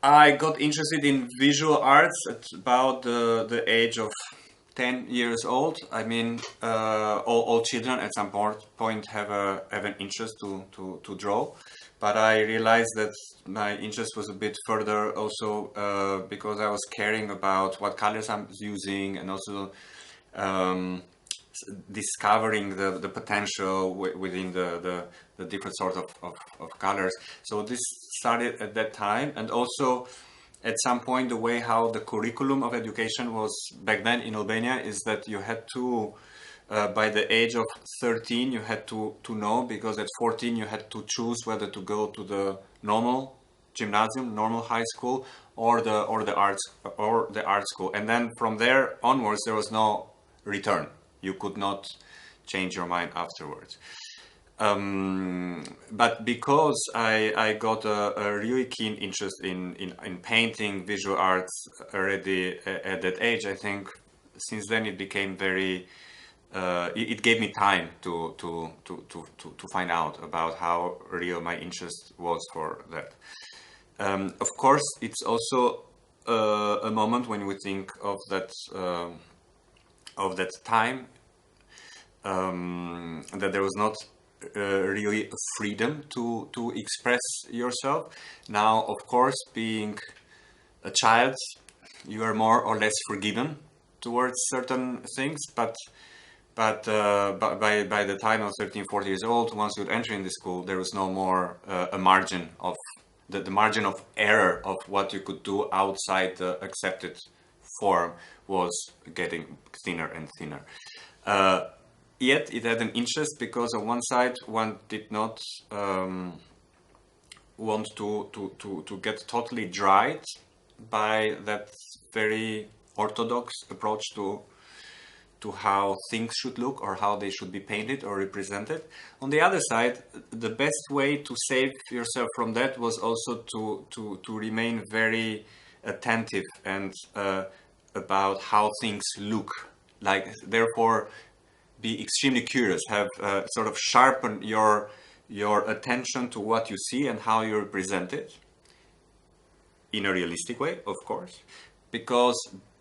I got interested in visual arts at about the age of 10 years old. I mean, all children at some point have an interest to draw, but I realized that my interest was a bit further also because I was caring about what colors I'm using, and also um, discovering the potential within the different sorts of colors. So this started at that time, and also at some point the way how the curriculum of education was back then in Albania is that you had to by the age of 13 you had to know, because at 14 you had to choose whether to go to the normal gymnasium, normal high school, or the art school, and then from there onwards there was no return. You could not change your mind afterwards. But because I got a really keen interest in painting, visual arts already at that age, I think since then it became very it gave me time to find out about how real my interest was for that. Of course, it's also a moment when we think of that time, that there was not really a freedom to express yourself. Now, of course, being a child, you are more or less forgiven towards certain things, but by the time I was 13, 14 years old, once you would enter in the school, there was no more a margin of the margin of error of what you could do outside the accepted form was getting thinner and thinner. Uh, Yet it had an interest because on one side one did not want to get totally dried by that very orthodox approach to how things should look or how they should be painted or represented. On the other side, the best way to save yourself from that was also to remain very attentive and about how things look. Like, therefore, be extremely curious, have sort of sharpen your attention to what you see and how you represent it in a realistic way, of course, because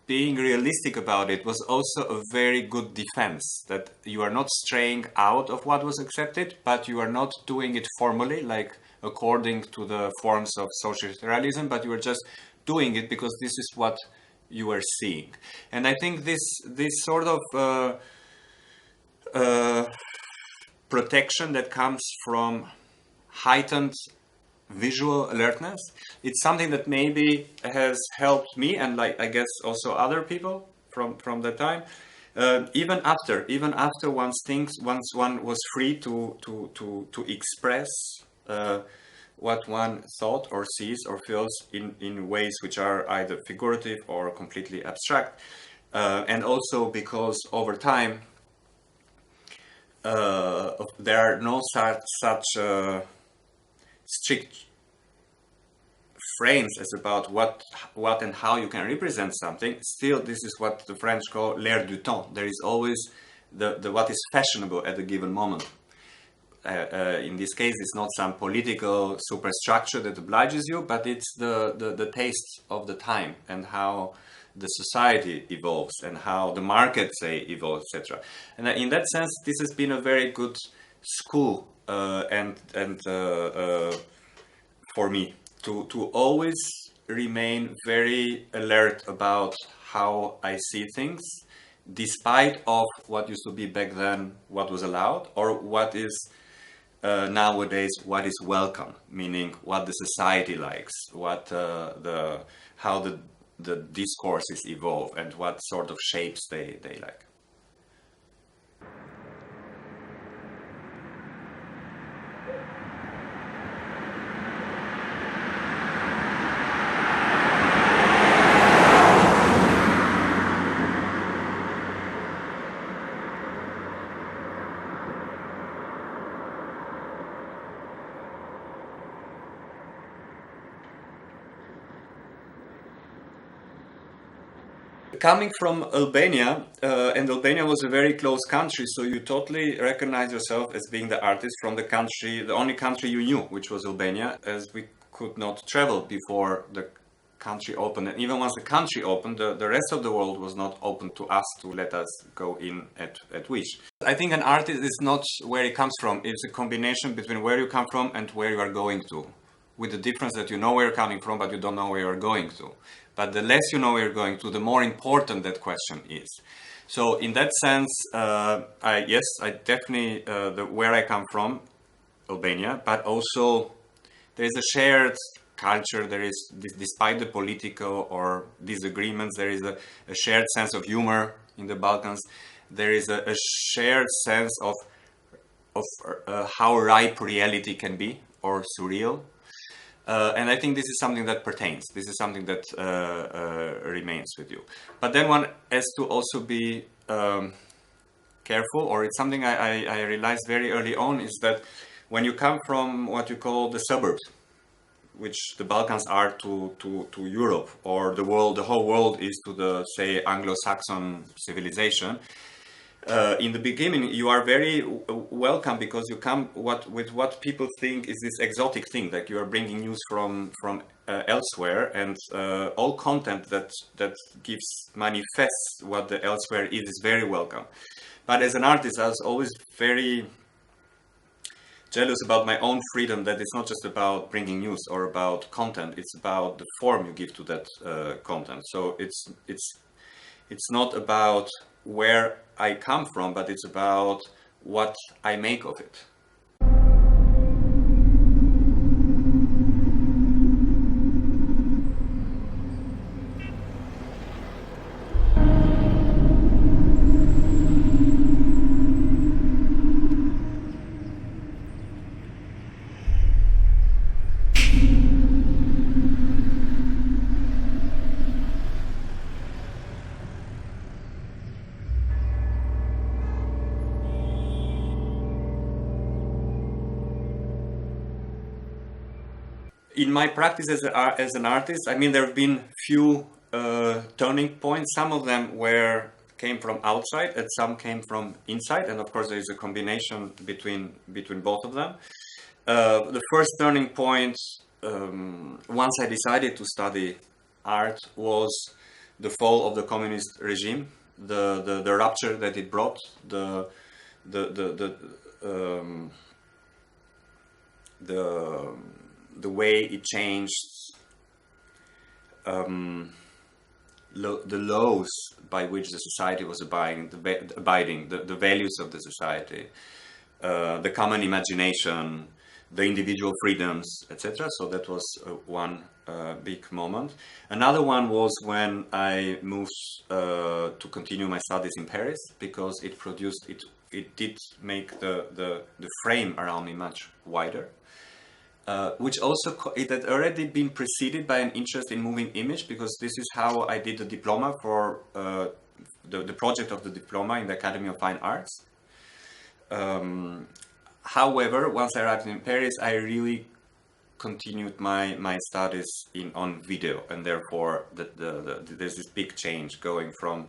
being realistic about it was also a very good defense, that you are not straying out of what was accepted, but you are not doing it formally, like according to the forms of social realism, but you are just doing it because this is what you are seeing. And I think this sort of uh, protection that comes from heightened visual alertness, it's something that maybe has helped me, and like I guess also other people from that time. Even after once one was free to express what one thought or sees or feels in ways which are either figurative or completely abstract, and also because over time there are no such strict frames as about what and how you can represent something. Still, this is what the French call l'air du temps. There is always the what is fashionable at a given moment. In this case, it's not some political superstructure that obliges you, but it's the taste of the time and how the society evolves and how the market, say, evolves, etc. And in that sense, this has been a very good school and for me to always remain very alert about how I see things, despite of what used to be back then what was allowed, or what is nowadays what is welcome, meaning what the society likes, what the how the discourses evolve, and what sort of shapes they like. Coming from Albania, and Albania was a very close country, so you totally recognize yourself as being the artist from the country, the only country you knew, which was Albania, as we could not travel before the country opened, and even once the country opened, the rest of the world was not open to us to let us go in at wish. I think an artist is not where he comes from, it's a combination between where you come from and where you are going to, with the difference that you know where you're coming from, but you don't know where you're going to. But the less you know where you're going to, the more important that question is. So in that sense, I definitely, where I come from, Albania, but also there is a shared culture, there is, despite the political or disagreements, there is a shared sense of humor in the Balkans. There is a shared sense of how ripe reality can be, or surreal. And I think this is something that pertains. This is something that remains with you. But then one has to also be careful, or it's something I realized very early on, is that when you come from what you call the suburbs, which the Balkans are to Europe, or the world, the whole world is to the, say, Anglo-Saxon civilization, in the beginning you are very welcome, because you come with what people think is this exotic thing, like you are bringing news from elsewhere, and all content that manifests what the elsewhere is very welcome. But as an artist, I was always very jealous about my own freedom, that it's not just about bringing news or about content, it's about the form you give to that content. So it's not about where I come from, but it's about what I make of it. In my practice as an artist, I mean, there have been few turning points. Some of them came from outside, and some came from inside, and of course there is a combination between both of them. The first turning point, once I decided to study art, was the fall of the communist regime, the rupture that it brought, the way it changed the laws by which the society was abiding, the values of the society, the common imagination, the individual freedoms, etc. So that was one big moment. Another one was when I moved to continue my studies in Paris, because it did make the frame around me much wider. Which also, it had already been preceded by an interest in moving image, because this is how I did the diploma for the project of the diploma in the Academy of Fine Arts. However, once I arrived in Paris, I really continued my studies on video, and therefore there's this big change going from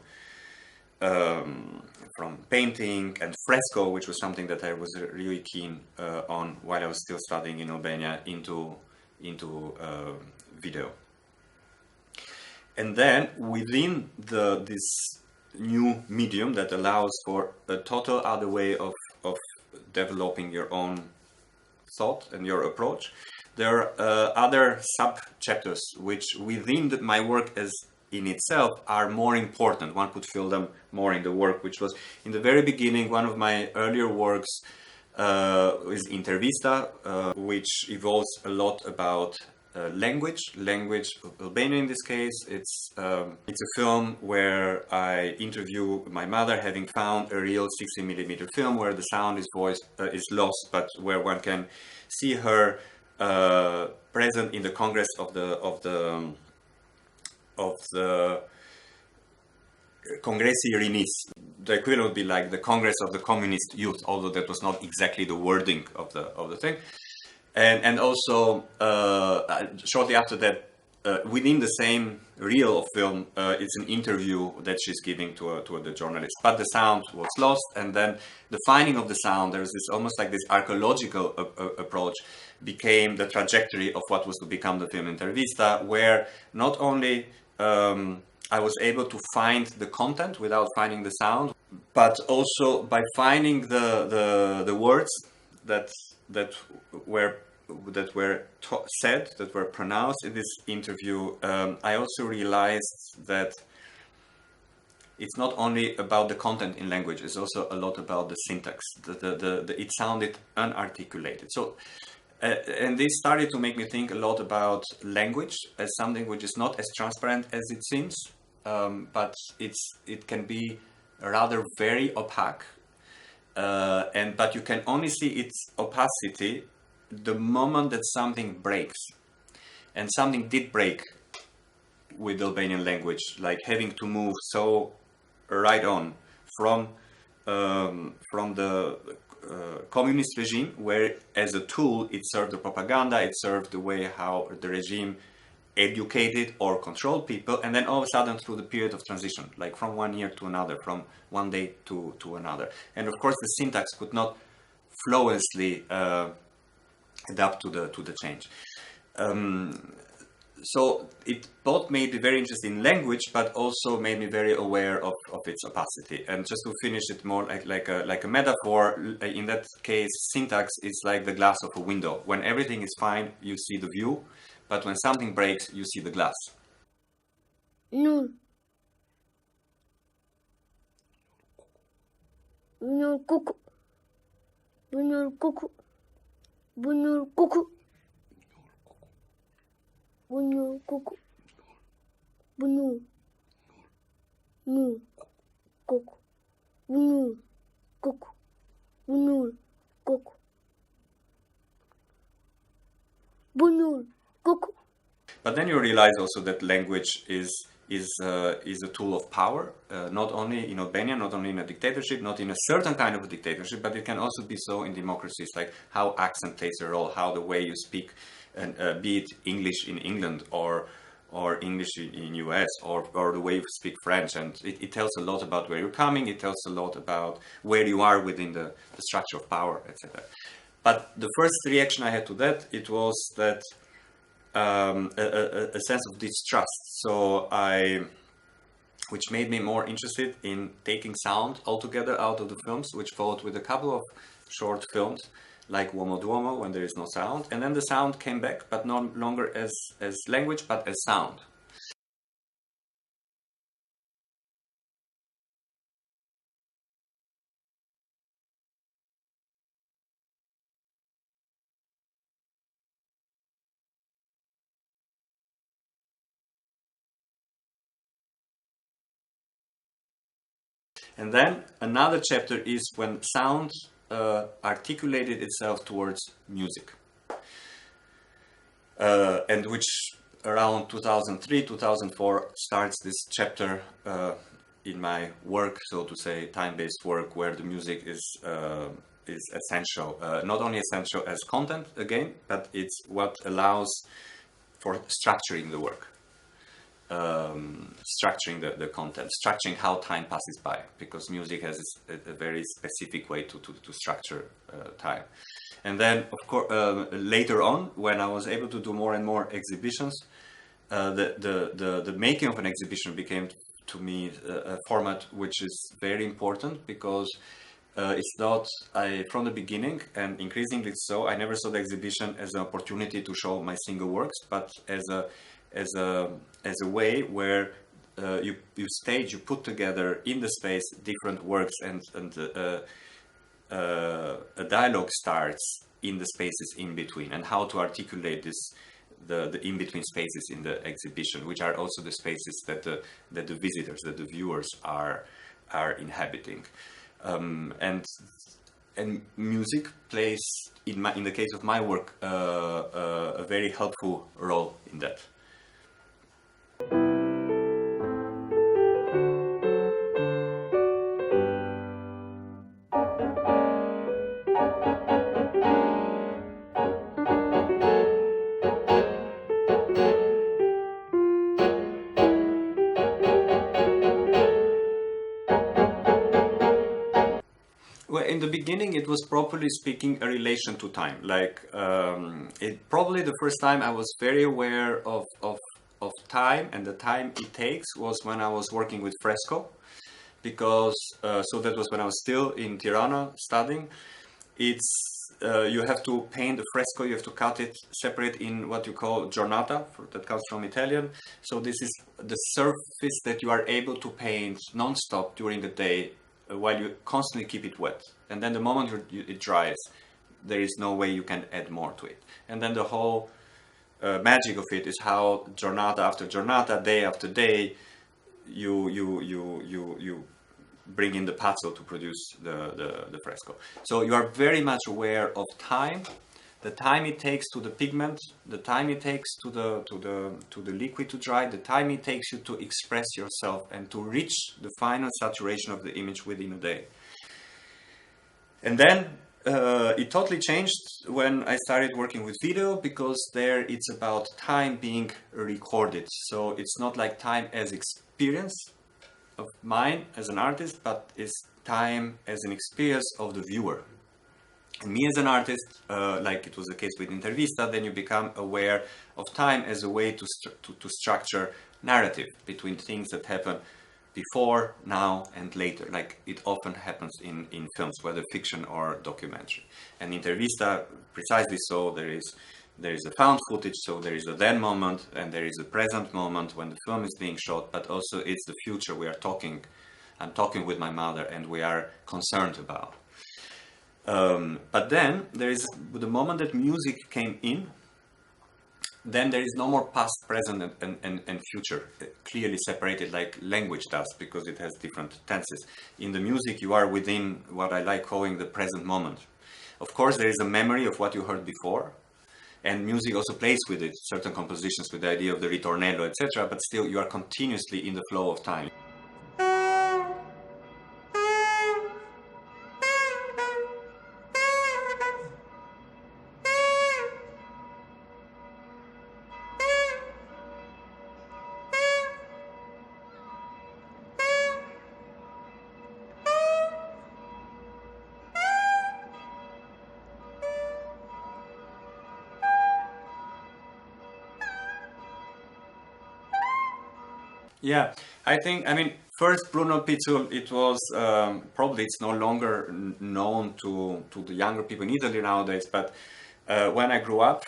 painting and fresco, which was something that I was really keen on while I was still studying in Albania, into video. And then within this new medium that allows for a total other way of developing your own thought and your approach, there are other sub-chapters which within my work as in itself are more important. One could feel them more in the work, which was in the very beginning, one of my earlier works is Intervista, which evolves a lot about language, Albania in this case. It's a film where I interview my mother, having found a real 60mm film where the sound is lost, but where one can see her present in the Congress of the Congressi Rinis. The equivalent would be like the Congress of the Communist Youth, although that was not exactly the wording of the thing. And also shortly after that, within the same reel of film, it's an interview that she's giving to the journalist. But the sound was lost, and then the finding of the sound, there's this almost like this archaeological approach, became the trajectory of what was to become the film Intervista, where not only I was able to find the content without finding the sound, but also by finding the words that that were said, that were pronounced in this interview. I also realized that it's not only about the content in language; it's also a lot about the syntax. It sounded unarticulated. So. And this started to make me think a lot about language as something which is not as transparent as it seems, but it can be rather very opaque, but you can only see its opacity the moment that something breaks, and something did break with Albanian language, like having to move so right on from the communist regime, where as a tool it served the propaganda, it served the way how the regime educated or controlled people, and then all of a sudden through the period of transition, like from one year to another, from one day to another. And of course the syntax could not flawlessly adapt to the change. So it both made me very interested in language, but also made me very aware of its opacity. And just to finish it more like a metaphor, in that case, syntax is like the glass of a window. When everything is fine, you see the view, but when something breaks, you see the glass. No. Bunur kuku. Bunur kuku. Bunur kuku. Bunur kuku. Bunur. Nu. Kuku. Bunur. Kuku. Bunur. Kuku. Bunur. Kuku. But then you realize also that language is a tool of power, not only in Albania, not only in a dictatorship, not in a certain kind of a dictatorship, but it can also be so in democracies, like how accent plays a role, how the way you speak, and be it English in England or English in US, or the way you speak French, and it tells a lot about where you're coming, it tells a lot about where you are within the structure of power, etc. But the first reaction I had to that, it was that a sense of distrust. So which made me more interested in taking sound altogether out of the films, which followed with a couple of short films like Uomo Duomo, when there is no sound, and then the sound came back, but no longer as language, but as sound. And then another chapter is when sound articulated itself towards music, and which around 2003, 2004 starts this chapter in my work, so to say, time-based work, where the music is essential, not only essential as content again, but it's what allows for structuring the work. Structuring the content, structuring how time passes by, because music has a very specific way to structure time. And then, of course, later on, when I was able to do more and more exhibitions, the making of an exhibition became to me a format which is very important, because it's not, from the beginning, and increasingly so, I never saw the exhibition as an opportunity to show my single works, but as a way where you put together in the space different works, and a dialogue starts in the spaces in between, and how to articulate the in-between spaces in the exhibition, which are also the spaces that the visitors, that the viewers are inhabiting. And music plays, in the case of my work, a very helpful role in that. Well, in the beginning, it was properly speaking a relation to time. Like it probably the first time I was very aware of time and the time it takes was when I was working with fresco, because so that was when I was still in Tirana studying. It's you have to paint the fresco, you have to cut it separate in what you call giornata, that comes from Italian. So this is the surface that you are able to paint non-stop during the day while you constantly keep it wet. And then the moment it dries, there is no way you can add more to it. And then the whole magic of it is how giornata after giornata, day after day, you bring in the pazzo to produce the fresco. So you are very much aware of time, the time it takes to the pigment, the time it takes to the liquid to dry, the time it takes you to express yourself and to reach the final saturation of the image within a day. And then it totally changed when I started working with video, because there it's about time being recorded. So it's not like time as experience of mine as an artist, but it's time as an experience of the viewer. And me as an artist, like it was the case with Intervista, then you become aware of time as a way to structure narrative between things that happen before, now, and later, like it often happens in films, whether fiction or documentary. And Intervista, precisely so, there is a found footage, so there is a then moment and there is a present moment when the film is being shot, but also it's the future I'm talking with my mother and we are concerned about. But then there is the moment that music came in, then there is no more past, present, and future clearly separated like language does, because it has different tenses. In the music, you are within what I like calling the present moment. Of course, there is a memory of what you heard before, and music also plays with it, certain compositions with the idea of the ritornello, etc., but still you are continuously in the flow of time. Yeah, I mean, first Bruno Pizzul, it was probably it's no longer known to the younger people in Italy nowadays, but when I grew up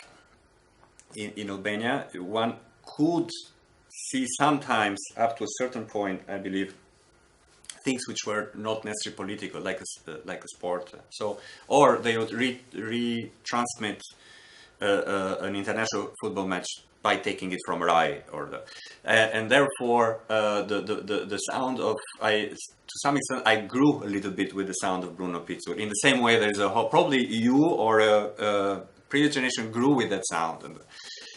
in Albania, one could see sometimes up to a certain point, I believe, things which were not necessarily political, like a sport. So, or they would retransmit an international football match by taking it from Rai and therefore the sound of to some extent I grew a little bit with the sound of Bruno Pizzul. In the same way, there's probably you or a previous generation grew with that sound,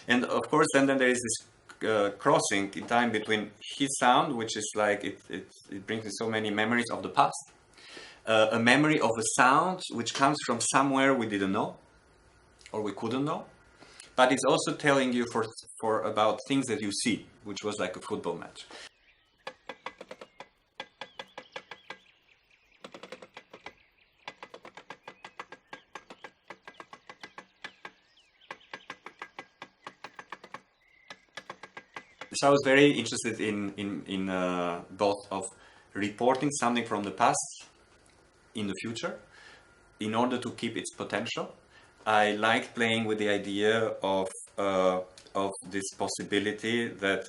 and of course then there is this crossing in time between his sound, which is like it brings me so many memories of the past, a memory of a sound which comes from somewhere we didn't know or we couldn't know, but it's also telling you for about things that you see, which was like a football match. So I was very interested in both of reporting something from the past in the future in order to keep its potential. I liked playing with the idea of this possibility that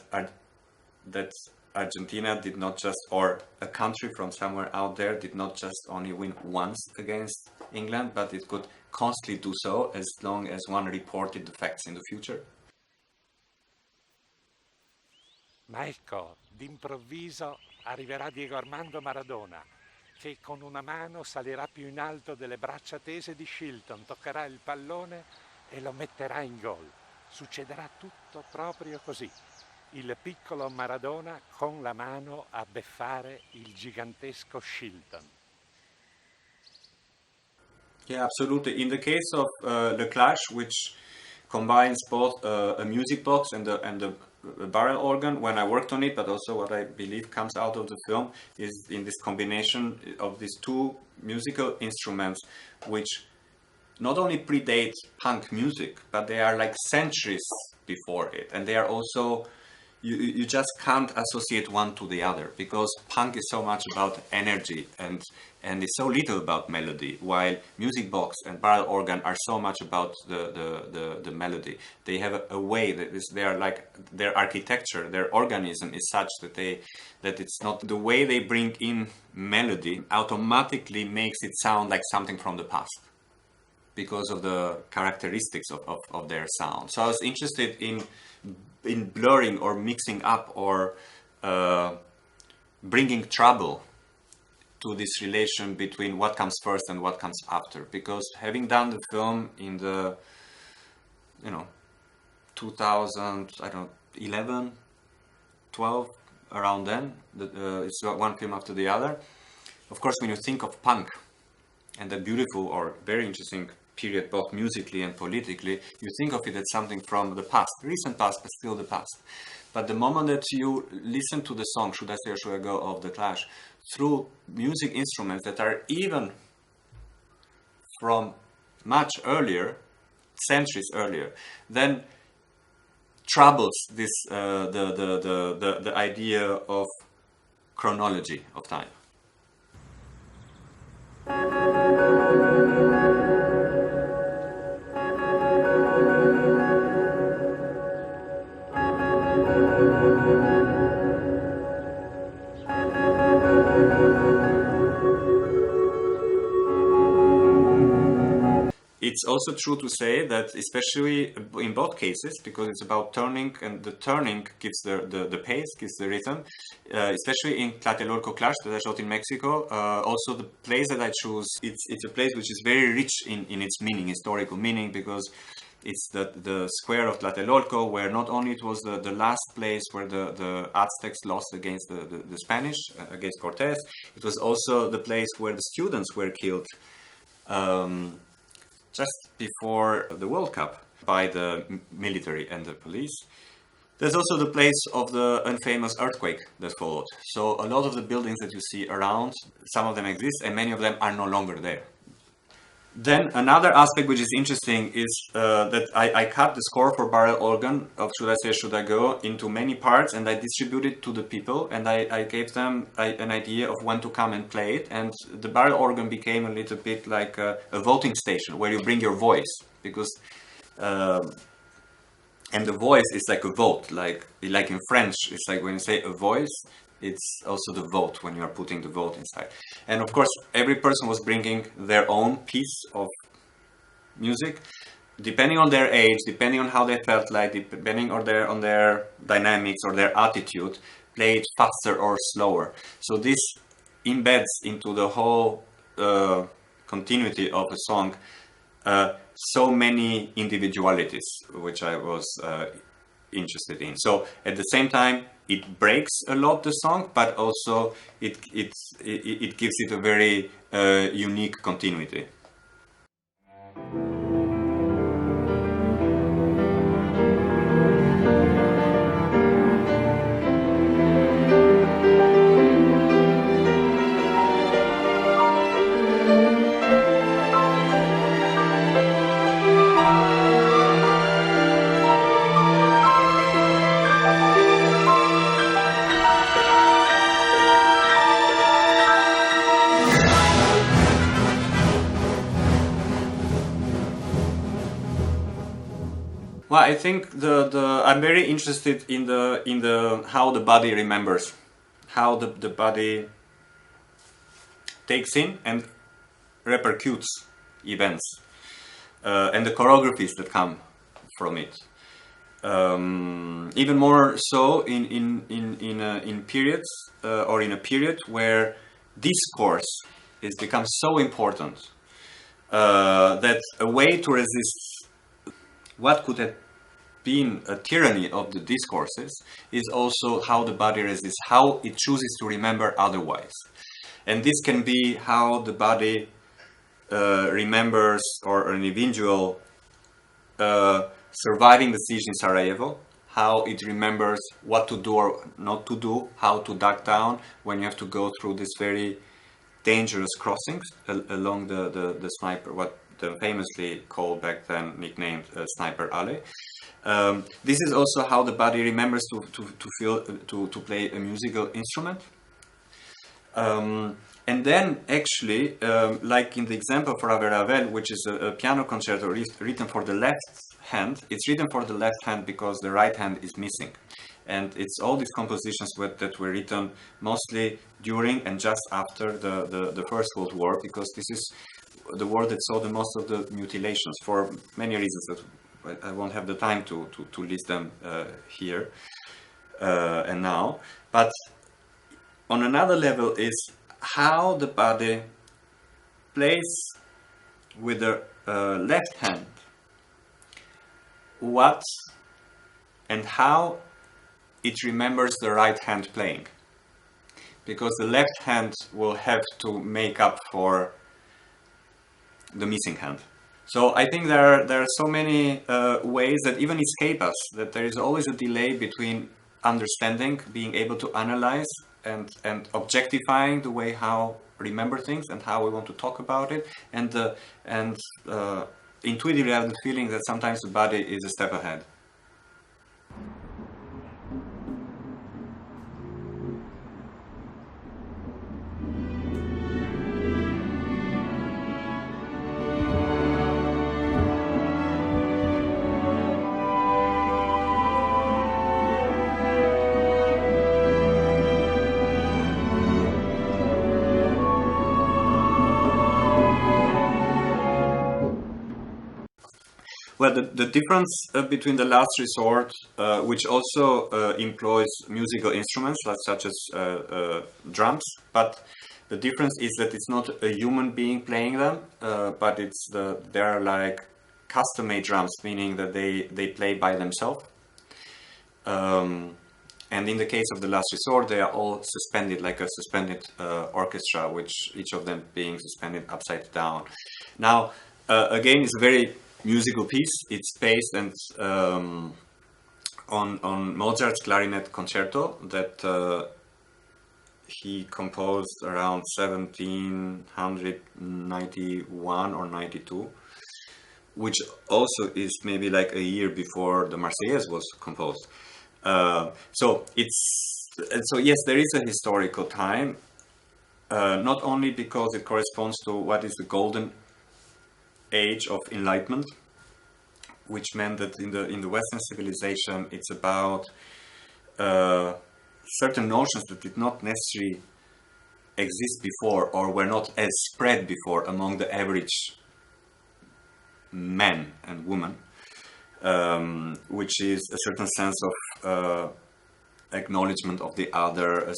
Argentina did not just, or a country from somewhere out there did not just only win once against England, but it could constantly do so as long as one reported the facts in the future. Ma ecco, d'improvviso arriverà Diego Armando Maradona, che con una mano salirà più in alto delle braccia tese di Shilton, toccherà il pallone e lo metterà in gol. Succederà tutto proprio così. Il piccolo Maradona con la mano a beffare il gigantesco Shilton. Yeah, absolutely. In the case of The Clash, which combines both a music box and the barrel organ when I worked on it, but also what I believe comes out of the film is in this combination of these two musical instruments, which not only predate punk music, but they are like centuries before it, and they are also you just can't associate one to the other, because punk is so much about energy and it's so little about melody, while music box and barrel organ are so much about the melody. They have a way that they are like their architecture, their organism is such that it's not the way they bring in melody automatically makes it sound like something from the past, because of the characteristics of their sound. So I was interested in blurring or mixing up or bringing trouble to this relation between what comes first and what comes after. Because having done the film in the 2000, I don't know, 11, 12, around then, it's one film after the other. Of course, when you think of punk and the beautiful or very interesting period, both musically and politically, you think of it as something from the past, recent past, but still the past. But the moment that you listen to the song Should I Stay or Should I Go of The Clash through music instruments that are even from much earlier, centuries earlier, then troubles this the idea of chronology of time. It's also true to say that, especially in both cases, because it's about turning, and the turning gives the pace, gives the rhythm, especially in Tlatelolco Clash that I shot in Mexico. Also, the place that I choose, it's a place which is very rich in its meaning, historical meaning, because it's the square of Tlatelolco, where not only it was the last place where the Aztecs lost against the Spanish, against Cortés, it was also the place where the students were killed just before the World Cup by the military and the police. There's also the place of the infamous earthquake that followed. So a lot of the buildings that you see around, some of them exist and many of them are no longer there. Then another aspect which is interesting is that I cut the score for barrel organ of Should I Say, Should I Go into many parts, and I distributed to the people, and I gave them an idea of when to come and play it. And the barrel organ became a little bit like a voting station where you bring your voice, because and the voice is like a vote, like in French, it's like when you say a voice, it's also the vote when you are putting the vote inside. And of course, every person was bringing their own piece of music, depending on their age, depending on how they felt like, depending on their dynamics or their attitude, play it faster or slower. So this embeds into the whole continuity of a song so many individualities, which I was interested in. So at the same time, it breaks a lot the song, but also it gives it a very unique continuity. Well, I think I'm very interested in the how the body remembers, how the body takes in and repercutes events, and the choreographies that come from it. Even more so in periods or in a period where discourse has become so important that a way to resist what could have been a tyranny of the discourses is also how the body resists, how it chooses to remember otherwise. And this can be how the body remembers, or an individual surviving the siege in Sarajevo, how it remembers what to do or not to do, how to duck down when you have to go through this very dangerous crossings along the sniper, what the famously called back then nicknamed Sniper Alley. This is also how the body remembers to play a musical instrument. And then actually, like in the example for Ave Ravel, which is a piano concerto written for the left hand, it's written for the left hand because the right hand is missing. And it's all these compositions that were written mostly during and just after the First World War, because this is the war that saw the most of the mutilations for many reasons that I won't have the time to list them here and now. But on another level is how the body plays with the left hand what and how it remembers the right hand playing, because the left hand will have to make up for the missing hand. So I think there are so many ways that even escape us, that there is always a delay between understanding, being able to analyze and objectifying the way how remember things and how we want to talk about it, and intuitively I have the feeling that sometimes the body is a step ahead. Well, the difference between the last resort, which also employs musical instruments such as drums, but the difference is that it's not a human being playing them, but they're like custom-made drums, meaning that they play by themselves. And in the case of the last resort, they are all suspended, like a suspended orchestra, which each of them being suspended upside down. Now, again, it's a very musical piece. It's based on Mozart's clarinet concerto that he composed around 1791 or 92, which also is maybe like a year before the Marseillaise was composed. So yes, there is a historical time, not only because it corresponds to what is the golden age of enlightenment, which meant that in the Western civilization it's about certain notions that did not necessarily exist before or were not as spread before among the average men and women, which is a certain sense of acknowledgement of the other, a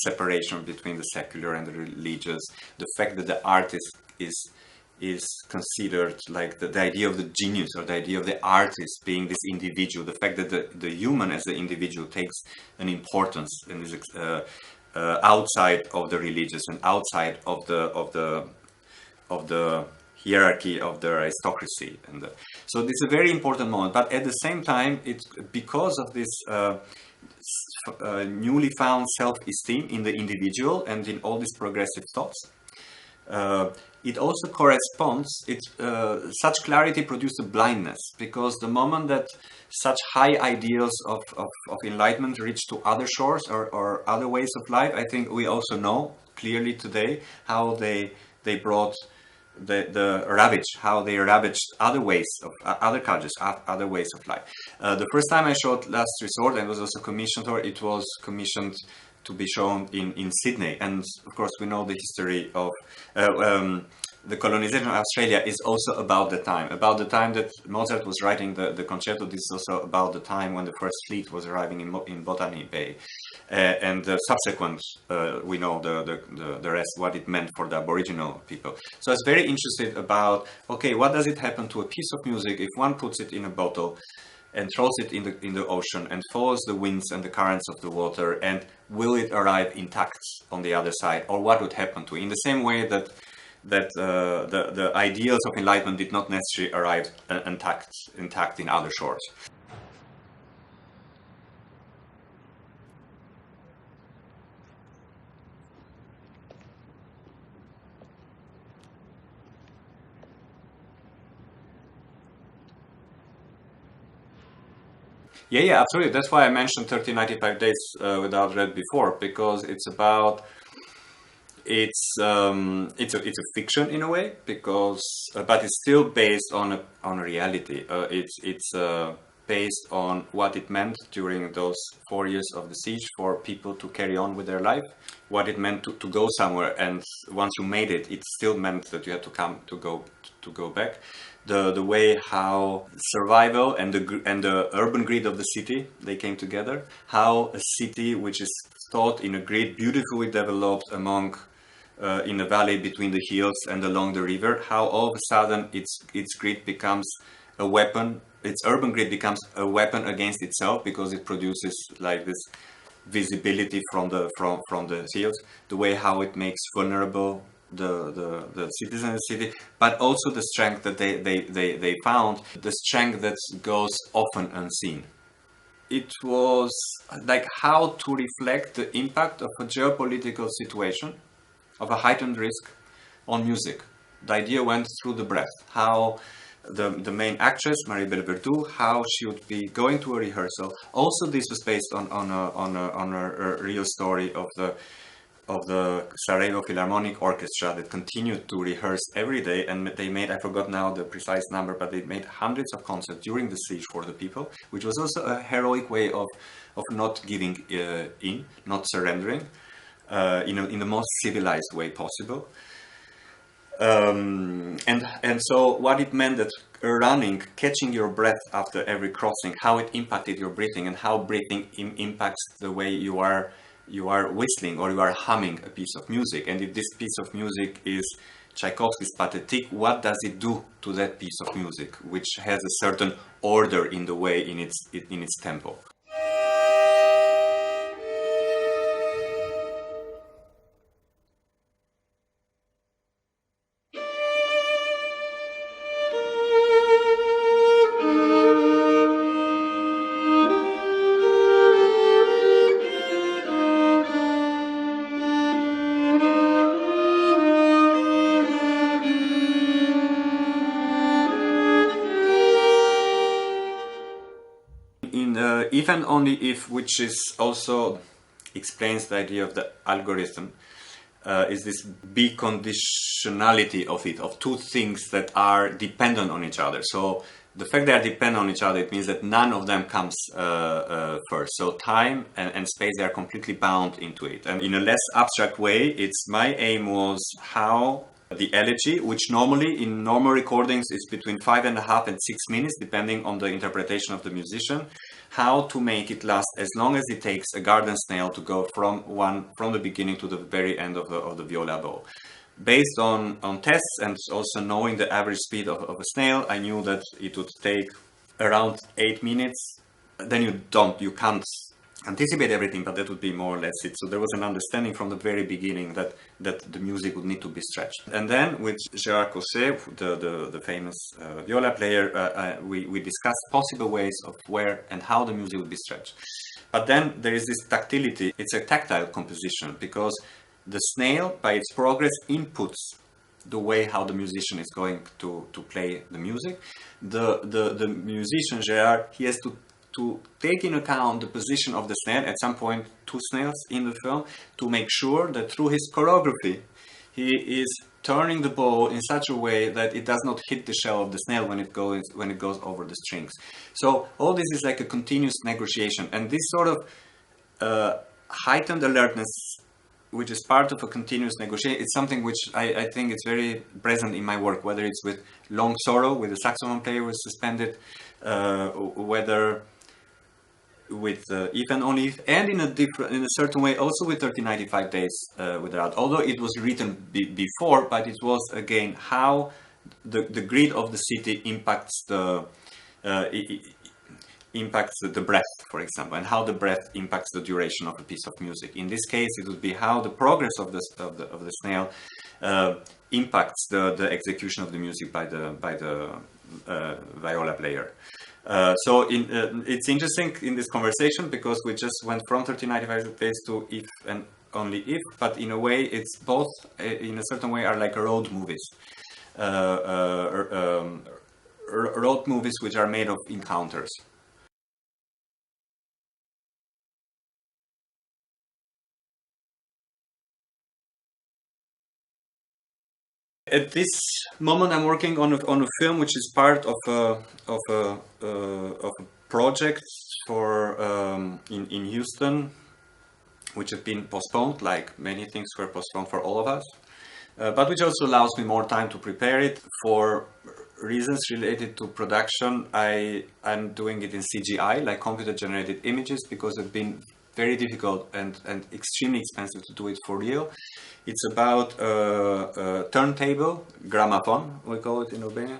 separation between the secular and the religious, the fact that the artist is considered like the idea of the genius, or the idea of the artist being this individual, the fact that the human as the individual takes an importance and is outside of the religious and outside of the hierarchy of the aristocracy, and so this is a very important moment. But at the same time, it's because of this newly found self-esteem in the individual and in all these progressive thoughts. It also corresponds, such clarity produces a blindness, because the moment that such high ideals of enlightenment reach to other shores or other ways of life, I think we also know clearly today how they brought the ravage, how they ravaged other ways of other cultures, other ways of life. The first time I showed Last Resort, and was also commissioned, or it was commissioned to be shown in Sydney. And of course we know the history of the colonization of Australia is also about the time that Mozart was writing the concerto. This is also about the time when the first fleet was arriving in Botany Bay, and the subsequent we know the rest, what it meant for the Aboriginal people. So I was very interested about, okay, what does it happen to a piece of music if one puts it in a bottle and throws it in the ocean and follows the winds and the currents of the water, and will it arrive intact on the other side, or what would happen to it? In the same way that the ideals of enlightenment did not necessarily arrive intact in other shores. Yeah, absolutely. That's why I mentioned 1395 Days Without Red before, because it's about it's a fiction in a way, because but it's still based on a reality. It's based on what it meant during those 4 years of the siege for people to carry on with their life, what it meant to go somewhere, and once you made it, it still meant that you had to go back. The way how survival and the urban grid of the city, they came together. How a city which is thought in a grid beautifully developed among in a valley between the hills and along the river, how all of a sudden its grid becomes a weapon. Its urban grid becomes a weapon against itself, because it produces like this visibility from the hills. The way how it makes vulnerable the citizens of the city, but also the strength that they found, the strength that goes often unseen. It was like how to reflect the impact of a geopolitical situation, of a heightened risk, on music. The idea went through the breath. How the main actress, Maribel Verdú, how she would be going to a rehearsal. Also, this was based on a real story of the Sarajevo Philharmonic Orchestra that continued to rehearse every day, and they made, I forgot now the precise number, but they made hundreds of concerts during the siege for the people, which was also a heroic way of not giving in, not surrendering, in the most civilized way possible. And so what it meant, that running, catching your breath after every crossing, how it impacted your breathing, and how breathing impacts the way you are whistling or you are humming a piece of music. And if this piece of music is Tchaikovsky's Pathetique, what does it do to that piece of music, which has a certain order in the way in its tempo? In If and Only If, which is also explains the idea of the algorithm, is this biconditionality of it, of two things that are dependent on each other. So the fact they are dependent on each other, it means that none of them comes first. So time and space, they are completely bound into it. And in a less abstract way, my aim was how the elegy, which normally in normal recordings is between 5.5 and 6 minutes, depending on the interpretation of the musician, how to make it last as long as it takes a garden snail to go from the beginning to the very end of the viola bow. Based on tests and also knowing the average speed of a snail, I knew that it would take around 8 minutes. Then you can't anticipate everything, but that would be more or less it. So there was an understanding from the very beginning that the music would need to be stretched. And then with Gérard Cosset, the famous viola player, we discussed possible ways of where and how the music would be stretched. But then there is this tactility. It's a tactile composition, because the snail, by its progress, inputs the way how the musician is going to play the music. The musician, Gérard, he has to take in account the position of the snail, at some point 2 snails in the film, to make sure that through his choreography he is turning the bow in such a way that it does not hit the shell of the snail when it goes over the strings. So all this is like a continuous negotiation, and this sort of heightened alertness, which is part of a continuous negotiation, it's something which I think it's very present in my work, whether it's with Long Sorrow, with the saxophone player who is suspended, whether with If and Only If, and in a certain way also with 1395 Days Without. Although it was written before, but it was again how the grid of the city impacts the breath, for example, and how the breath impacts the duration of a piece of music. In this case, it would be how the progress of the snail impacts the execution of the music by the viola player. So it's interesting in this conversation, because we just went from 1395 Days to If and Only If, but in a way it's both, in a certain way, are like road movies. Road movies which are made of encounters. At this moment, I'm working on a film which is part of a project for in Houston, which have been postponed, like many things were postponed for all of us, but which also allows me more time to prepare it for reasons related to production. I'm doing it in CGI, like computer generated images, because it's been very difficult and extremely expensive to do it for real. It's about a turntable, gramophone, we call it in Albania.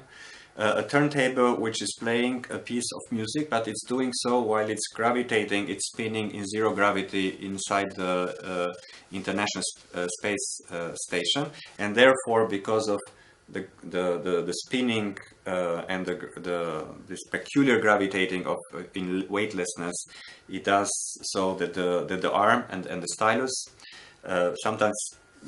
A turntable which is playing a piece of music, but it's doing so while it's gravitating, it's spinning in zero gravity inside the International Space Station. And therefore, because of the spinning and this peculiar gravitating of in weightlessness, it does so that the arm and the stylus sometimes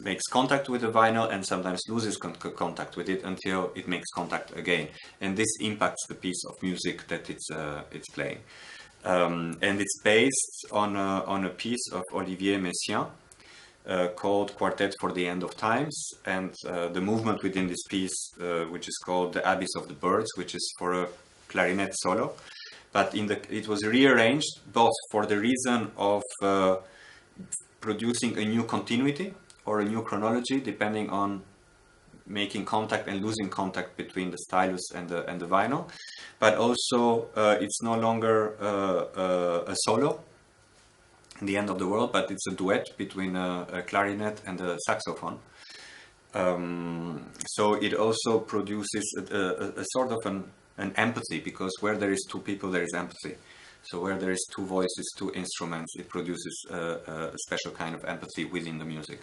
makes contact with the vinyl and sometimes loses contact with it until it makes contact again, and this impacts the piece of music that it's playing. And it's based on a piece of Olivier Messiaen called Quartet for the End of Times, and the movement within this piece, which is called The Abyss of the Birds, which is for a clarinet solo, but it was rearranged both for the reason of producing a new continuity or a new chronology, depending on making contact and losing contact between the stylus and the vinyl, but also it's no longer a solo in the end of the world, but it's a duet between a clarinet and a saxophone. So it also produces a sort of an empathy, because where there is two people, there is empathy. So where there is two voices, two instruments, it produces a special kind of empathy within the music.